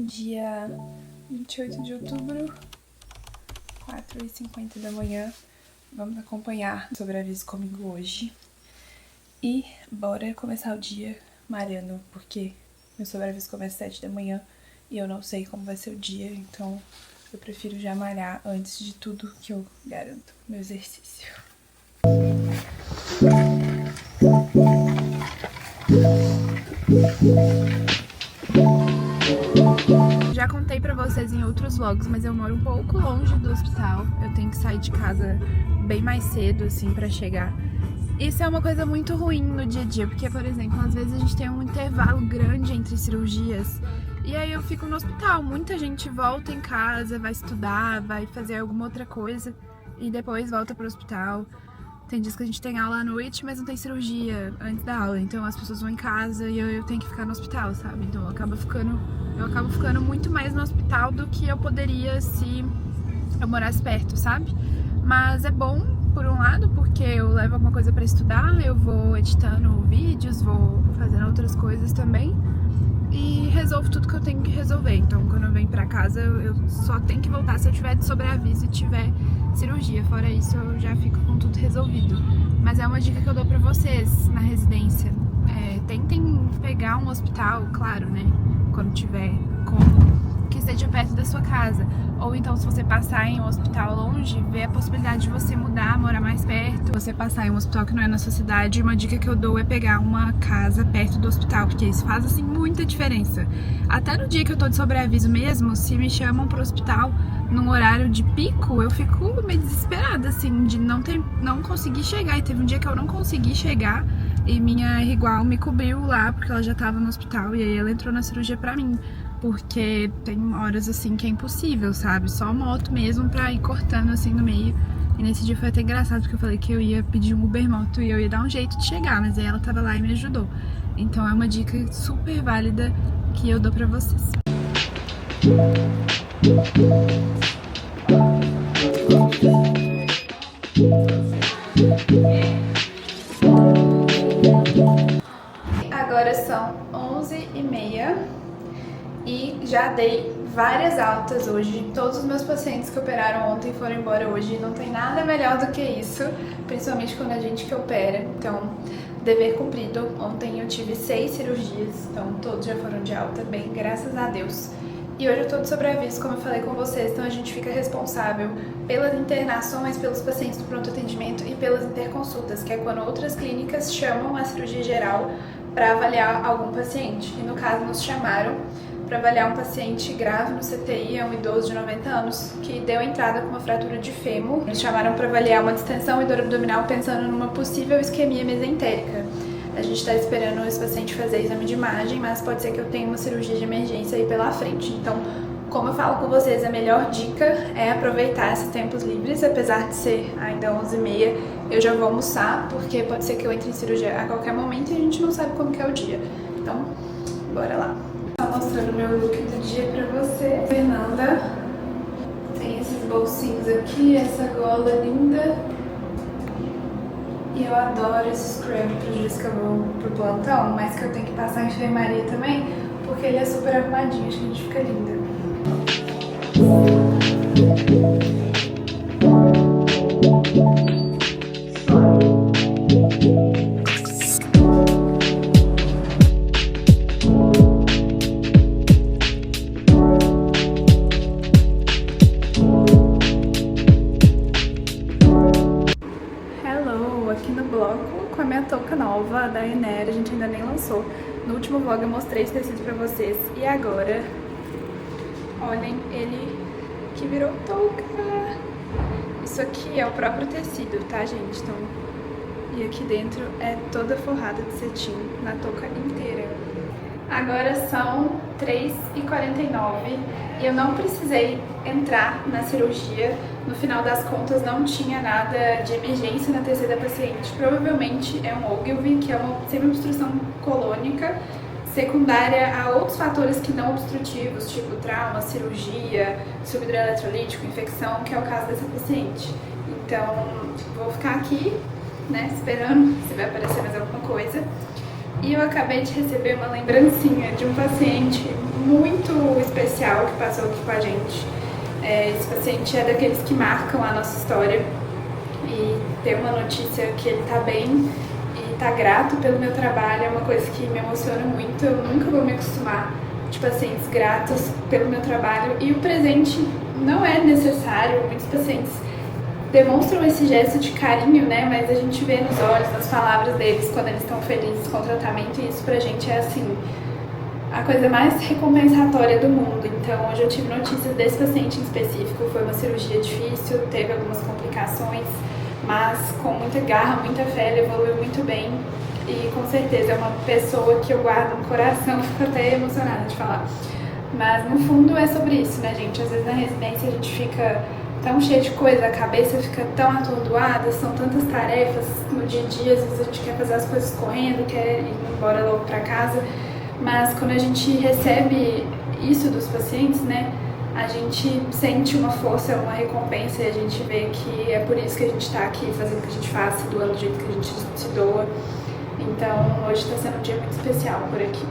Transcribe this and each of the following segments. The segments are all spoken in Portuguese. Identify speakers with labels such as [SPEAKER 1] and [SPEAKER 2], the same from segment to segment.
[SPEAKER 1] dia 28 de outubro, 4h50 da manhã. Vamos acompanhar o sobreaviso comigo hoje. E bora começar o dia malhando, porque meu sobreaviso começa às 7 da manhã e eu não sei como vai ser o dia, então eu prefiro já malhar antes de tudo, que eu garanto meu exercício. Já contei pra vocês em outros vlogs, mas eu moro um pouco longe do hospital. Eu tenho que sair de casa bem mais cedo, assim, pra chegar. Isso é uma coisa muito ruim no dia a dia, porque, por exemplo, às vezes a gente tem um intervalo grande entre cirurgias e aí eu fico no hospital. Muita gente volta em casa, vai estudar, vai fazer alguma outra coisa e depois volta pro hospital. Tem dias que a gente tem aula à noite, mas não tem cirurgia antes da aula, então as pessoas vão em casa e eu tenho que ficar no hospital, sabe? Então eu acabo ficando muito mais no hospital do que eu poderia se eu morasse perto, sabe? Mas é bom, por um lado, porque eu levo alguma coisa pra estudar, eu vou editando vídeos, vou fazendo outras coisas também e resolvo tudo que eu tenho que resolver. Então quando eu venho pra casa eu só tenho que voltar se eu tiver de sobreaviso e tiver cirurgia. Fora isso eu já fico com tudo resolvido. Mas é uma dica que eu dou pra vocês na residência. Tentem pegar um hospital, claro, né? Quando tiver como, que esteja perto da sua casa. Ou então, se você passar em um hospital longe, ver a possibilidade de você mudar, morar mais perto. Você passar em um hospital que não é na sua cidade, uma dica que eu dou é pegar uma casa perto do hospital, porque isso faz, assim, muita diferença. Até no dia que eu tô de sobreaviso mesmo, se me chamam pro hospital num horário de pico, eu fico meio desesperada, assim, de não conseguir chegar. E teve um dia que eu não consegui chegar e minha igual me cobriu lá, porque ela já tava no hospital, e aí ela entrou na cirurgia pra mim. Porque tem horas assim que é impossível, sabe? Só moto mesmo pra ir cortando assim no meio. E nesse dia foi até engraçado, porque eu falei que eu ia pedir um Uber moto e eu ia dar um jeito de chegar, mas aí ela tava lá e me ajudou. Então é uma dica super válida que eu dou pra vocês. Agora são 11h30 e já dei várias altas hoje. Todos os meus pacientes que operaram ontem foram embora hoje. Não tem nada melhor do que isso, principalmente quando a gente que opera. Então, dever cumprido. Ontem eu tive 6 cirurgias, então todos já foram de alta, bem, graças a Deus. E hoje eu tô de sobreaviso, como eu falei com vocês, então a gente fica responsável pelas internações, pelos pacientes do pronto atendimento e pelas interconsultas, que é quando outras clínicas chamam a cirurgia geral para avaliar algum paciente. E no caso nos chamaram para avaliar um paciente grave no CTI, é um idoso de 90 anos que deu entrada com uma fratura de fêmur. Nos chamaram para avaliar uma distensão e dor abdominal pensando numa possível isquemia mesentérica. A gente está esperando esse paciente fazer exame de imagem, mas pode ser que eu tenha uma cirurgia de emergência aí pela frente. Então, como eu falo com vocês, a melhor dica é aproveitar esses tempos livres, apesar de ser ainda 11h30, eu já vou almoçar, porque pode ser que eu entre em cirurgia a qualquer momento e a gente não sabe como que é o dia. Então, bora lá. Tô mostrando meu look do dia pra você. Fernanda, tem esses bolsinhos aqui, essa gola linda. E eu adoro esse scrub pros dias que eu vou pro plantão, mas que eu tenho que passar em enfermaria também, porque ele é super arrumadinho, acho que a gente fica linda. Aqui no bloco com a minha touca nova da Enera, a gente ainda nem lançou. No último vlog eu mostrei esse tecido pra vocês e agora, olhem ele que virou touca. Isso aqui é o próprio tecido, tá, gente? Então, e aqui dentro é toda forrada de cetim na touca inteira. Agora são 3h49 e eu não precisei entrar na cirurgia. No final das contas não tinha nada de emergência na TC da paciente. Provavelmente é um Ogilvy, que é uma semi-obstrução colônica secundária a outros fatores que não obstrutivos, tipo trauma, cirurgia, subhidroeletrolítico, infecção, que é o caso dessa paciente. Então vou ficar aqui, né, esperando se vai aparecer mais alguma coisa. E eu acabei de receber uma lembrancinha de um paciente muito especial que passou aqui com a gente. Esse paciente é daqueles que marcam a nossa história. E ter uma notícia que ele tá bem e tá grato pelo meu trabalho é uma coisa que me emociona muito. Eu nunca vou me acostumar de pacientes gratos pelo meu trabalho. E o presente não é necessário, muitos pacientes demonstram esse gesto de carinho, né? Mas a gente vê nos olhos, nas palavras deles, quando eles estão felizes com o tratamento, e isso pra gente é assim, a coisa mais recompensatória do mundo. Então hoje eu tive notícias desse paciente em específico. Foi uma cirurgia difícil, teve algumas complicações, mas com muita garra, muita fé, ele evoluiu muito bem. E com certeza é uma pessoa que eu guardo no coração, fico até emocionada de falar. Mas no fundo é sobre isso, né, gente? Às vezes na residência a gente fica tão cheio de coisa, a cabeça fica tão atordoada, são tantas tarefas no dia a dia, às vezes a gente quer fazer as coisas correndo, quer ir embora logo pra casa, mas quando a gente recebe isso dos pacientes, né, a gente sente uma força, uma recompensa, e a gente vê que é por isso que a gente tá aqui fazendo o que a gente faz, se doando do jeito que a gente se doa. Então hoje tá sendo um dia muito especial por aqui.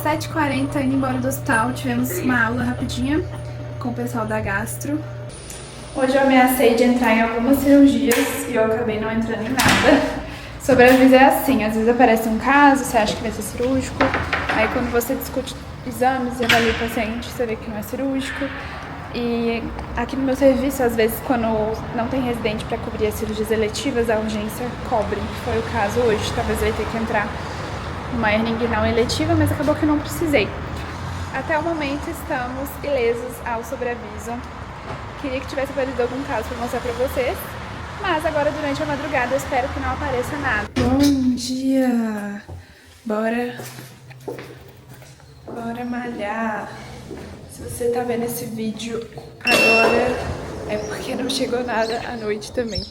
[SPEAKER 1] 7h40, indo embora do hospital, tivemos uma aula rapidinha com o pessoal da gastro. Hoje eu ameacei de entrar em algumas cirurgias e eu acabei não entrando em nada. Sobreaviso é assim, às vezes aparece um caso, você acha que vai ser cirúrgico, aí quando você discute exames e avalia o paciente, você vê que não é cirúrgico. E aqui no meu serviço, às vezes, quando não tem residente para cobrir as cirurgias eletivas, a urgência cobre, que foi o caso hoje. Talvez eu ia ter que entrar uma hernia inguinal eletiva, mas acabou que eu não precisei. Até o momento estamos ilesos ao sobreaviso. Queria que tivesse aparecido algum caso para mostrar para vocês, mas agora durante a madrugada eu espero que não apareça nada. Bom dia! Bora malhar! Se você tá vendo esse vídeo agora, é porque não chegou nada à noite também.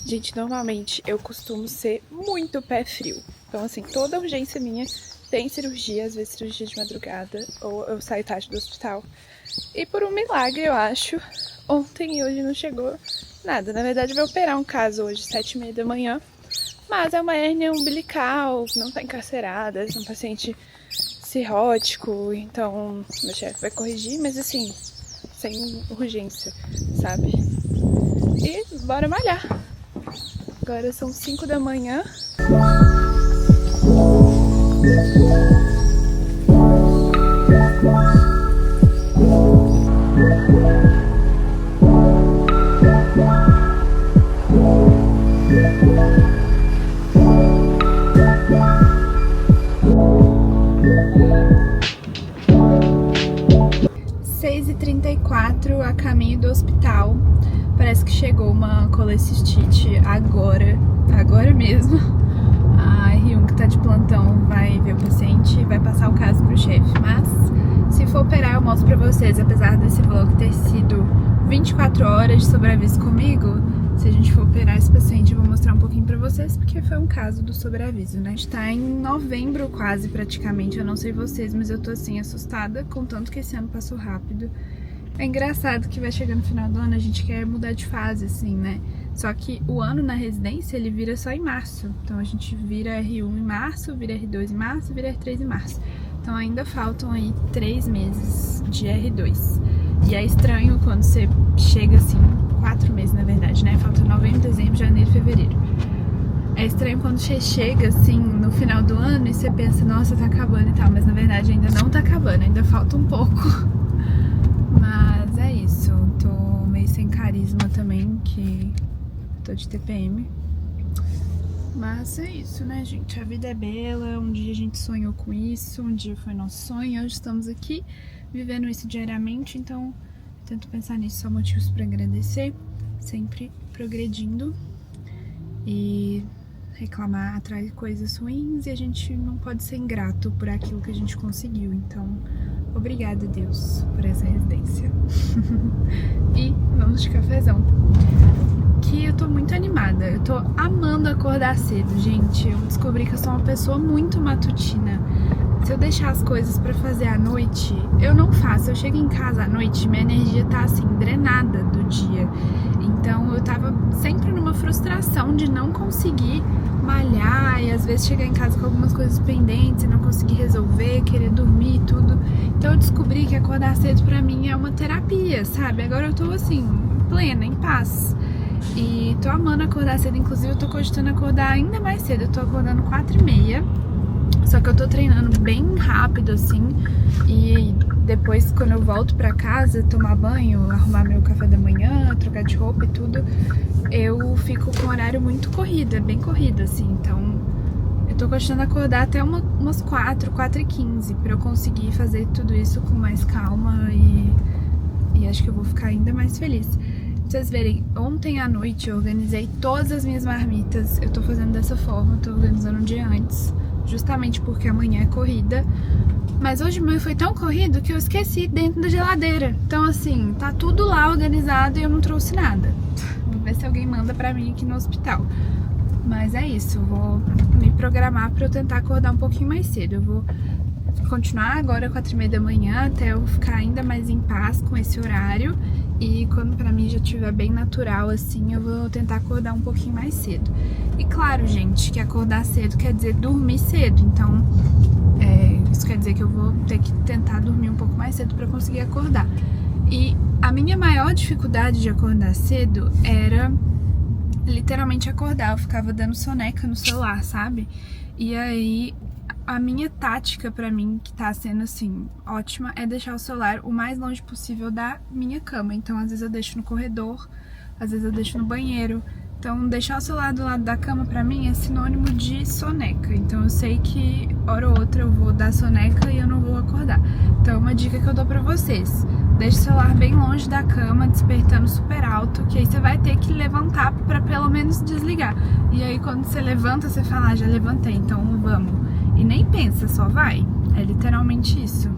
[SPEAKER 1] Gente, normalmente eu costumo ser muito pé frio. Então, assim, toda urgência minha tem cirurgia, às vezes cirurgia de madrugada, ou eu saio tarde do hospital. E por um milagre, eu acho, ontem e hoje não chegou nada. Na verdade, eu vou operar um caso hoje, 7h30 da manhã. Mas é uma hérnia umbilical, não tá encarcerada, é um paciente cirrótico, então meu chefe vai corrigir, mas assim, sem urgência, sabe? E bora malhar. Agora são 5 da manhã. A caminho do hospital. Parece que chegou uma colecistite agora mesmo. A R1 que tá de plantão vai ver o paciente e vai passar o caso pro chefe. Mas se for operar eu mostro pra vocês, apesar desse vlog ter sido 24 horas de sobreaviso comigo. Se a gente for operar esse paciente eu vou mostrar um pouquinho pra vocês, porque foi um caso do sobreaviso, né? A gente tá em novembro quase praticamente, eu não sei vocês, mas eu tô assim assustada com tanto que esse ano passou rápido. É engraçado que vai chegando no final do ano, a gente quer mudar de fase, assim, né? Só que o ano na residência, ele vira só em março. Então a gente vira R1 em março, vira R2 em março, vira R3 em março. Então ainda faltam aí 3 meses de R2. E é estranho quando você chega assim, 4 meses na verdade, né? Falta novembro, dezembro, janeiro, fevereiro. É estranho quando você chega assim no final do ano e você pensa, nossa, tá acabando e tal. Mas na verdade ainda não tá acabando, ainda falta um pouco. Mas é isso, tô meio sem carisma também, que tô de TPM. Mas é isso, né, gente? A vida é bela, um dia a gente sonhou com isso, um dia foi nosso sonho, hoje estamos aqui vivendo isso diariamente, então tento pensar nisso, só motivos pra agradecer, sempre progredindo. E reclamar atrai coisas ruins e a gente não pode ser ingrato por aquilo que a gente conseguiu. Então, obrigada, Deus, por essa residência. E vamos de cafezão. Que eu tô muito animada, eu tô amando acordar cedo, gente. Eu descobri que eu sou uma pessoa muito matutina. Se eu deixar as coisas pra fazer à noite, eu não faço. Eu chego em casa à noite, minha energia tá assim, drenada do dia. Então eu tava sempre numa frustração de não conseguir malhar e às vezes chegar em casa com algumas coisas pendentes e não conseguir resolver, querer dormir e tudo. Então eu descobri que acordar cedo pra mim é uma terapia, sabe? Agora eu tô assim, plena, em paz. E tô amando acordar cedo, inclusive eu tô cogitando acordar ainda mais cedo. Eu tô acordando 4h30. Só que eu tô treinando bem rápido, assim, e depois, quando eu volto pra casa, tomar banho, arrumar meu café da manhã, trocar de roupa e tudo, eu fico com um horário muito corrido, é bem corrido, assim, então eu tô gostando de acordar até umas 4h15, pra eu conseguir fazer tudo isso com mais calma e acho que eu vou ficar ainda mais feliz. Pra vocês verem, ontem à noite eu organizei todas as minhas marmitas, eu tô fazendo dessa forma, tô organizando um dia antes, justamente porque amanhã é corrida. Mas hoje meu foi tão corrido que eu esqueci dentro da geladeira. Então assim, tá tudo lá organizado e eu não trouxe nada. Vou ver se alguém manda pra mim aqui no hospital. Mas é isso, eu vou me programar pra eu tentar acordar um pouquinho mais cedo. Eu vou continuar agora 4h30 da manhã até eu ficar ainda mais em paz com esse horário. E quando pra mim já estiver bem natural assim, eu vou tentar acordar um pouquinho mais cedo. E claro, gente, que acordar cedo quer dizer dormir cedo. Então, isso quer dizer que eu vou ter que tentar dormir um pouco mais cedo pra conseguir acordar. E a minha maior dificuldade de acordar cedo era literalmente acordar. Eu ficava dando soneca no celular, sabe? E aí a minha tática pra mim, que tá sendo assim, ótima, é deixar o celular o mais longe possível da minha cama. Então às vezes eu deixo no corredor, às vezes eu deixo no banheiro. Então deixar o celular do lado da cama pra mim é sinônimo de soneca. Então eu sei que hora ou outra eu vou dar soneca e eu não vou acordar. Então é uma dica que eu dou pra vocês: deixe o celular bem longe da cama, despertando super alto, que aí você vai ter que levantar pra pelo menos desligar. E aí quando você levanta, você fala, já levantei, então vamos. E nem pensa, só vai. É literalmente isso.